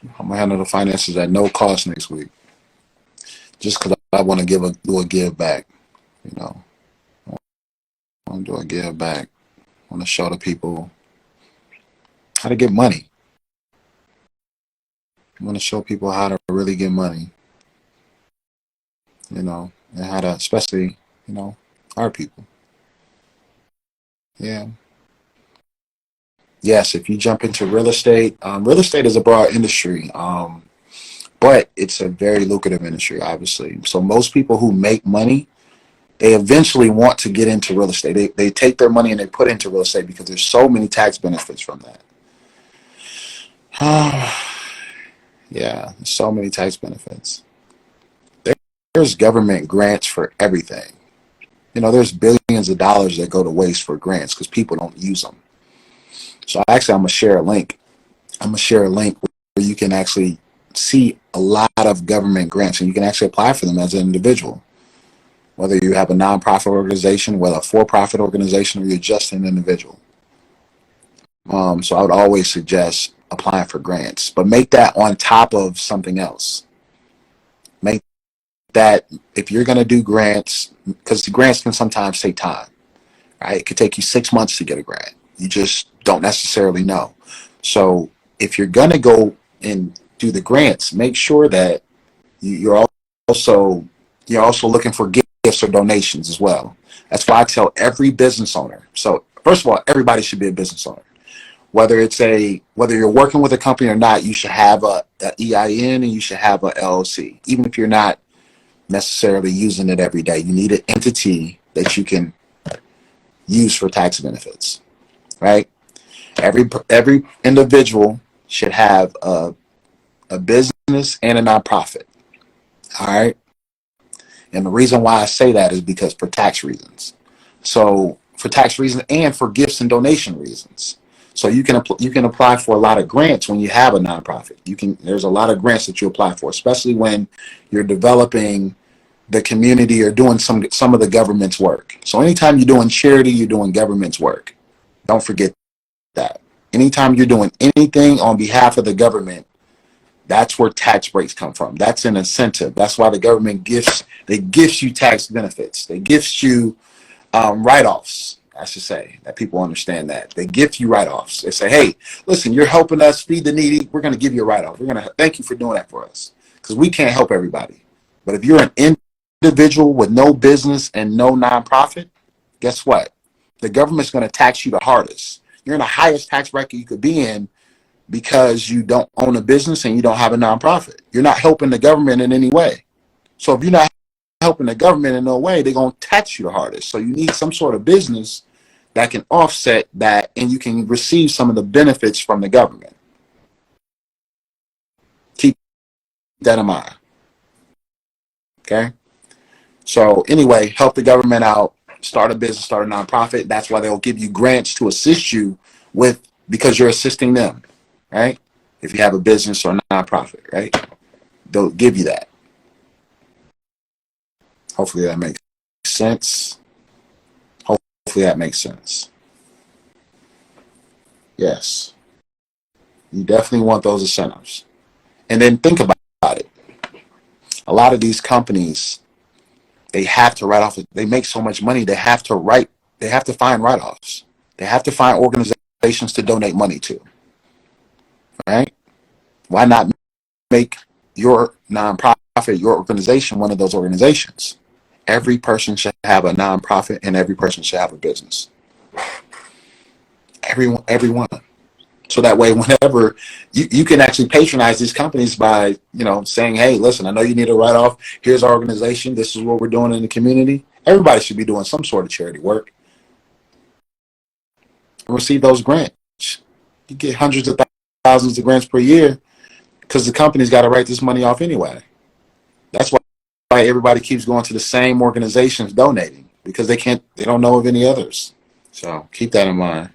I'm gonna handle the finances at no cost next week, just because I want to do a give back. You know, I want to do a give back. I want to show the people how to get money. I want to show people how to really get money. And how to, especially, you know, our people. Yeah. Yes, if you jump into real estate is a broad industry, but it's a very lucrative industry, obviously. So most people who make money, they eventually want to get into real estate. They take their money and they put it into real estate because there's so many tax benefits from that. Yeah, so many tax benefits. There's government grants for everything. There's billions of dollars that go to waste for grants because people don't use them. So actually, I'm gonna share a link. I'm gonna share a link where you can actually see a lot of government grants, and you can actually apply for them as an individual, whether you have a nonprofit organization, whether a for-profit organization, or you're just an individual. So I would always suggest applying for grants, but make that on top of something else. Make that, if you're going to do grants, because the grants can sometimes take time, right? It could take you 6 months to get a grant. You just don't necessarily know. So if you're going to go and do the grants, make sure that you're also you're also looking for gifts or donations as well. That's why I tell every business owner. So first of all, everybody should be a business owner. Whether you're working with a company or not, you should have a EIN and you should have a LLC. Even if you're not necessarily using it every day, you need an entity that you can use for tax benefits, right? Every individual should have a business and a nonprofit. All right. And the reason why I say that is because for tax reasons. So for tax reasons and for gifts and donation reasons. So you can apply for a lot of grants when you have a nonprofit. There's a lot of grants that you apply for, especially when you're developing the community or doing some of the government's work. So anytime you're doing charity, you're doing government's work. Don't forget that. Anytime you're doing anything on behalf of the government, that's where tax breaks come from. That's an incentive. That's why the government gifts you tax benefits. They gifts you write-offs, I should say, that people understand that. They gift you write-offs. They say, hey, listen, you're helping us feed the needy. We're going to give you a write-off. We're going to thank you for doing that for us because we can't help everybody. But if you're an individual with no business and no nonprofit, guess what? The government's going to tax you the hardest. You're in the highest tax bracket you could be in because you don't own a business and you don't have a nonprofit. You're not helping the government in any way. So if you're not helping the government in no way, they're going to tax you the hardest. So you need some sort of business that can offset that and you can receive some of the benefits from the government. Keep that in mind. Okay? So anyway, help the government out, start a business, start a nonprofit. That's why they'll give you grants to assist you with, because you're assisting them, right? If you have a business or a nonprofit, right? They'll give you that. Hopefully that makes sense. Hopefully that makes sense. Yes. You definitely want those incentives. And then think about it. A lot of these companies, they have to write off. They make so much money, they have to find write-offs. They have to find organizations to donate money to, right? Why not make your nonprofit, your organization, one of those organizations? Every person should have a nonprofit and every person should have a business. Everyone. So that way, whenever you can actually patronize these companies by, saying, hey, listen, I know you need a write-off. Here's our organization. This is what we're doing in the community. Everybody should be doing some sort of charity work and receive those grants. You get hundreds of thousands of grants per year because the company's got to write this money off anyway. That's why everybody keeps going to the same organizations donating because they don't know of any others. So keep that in mind.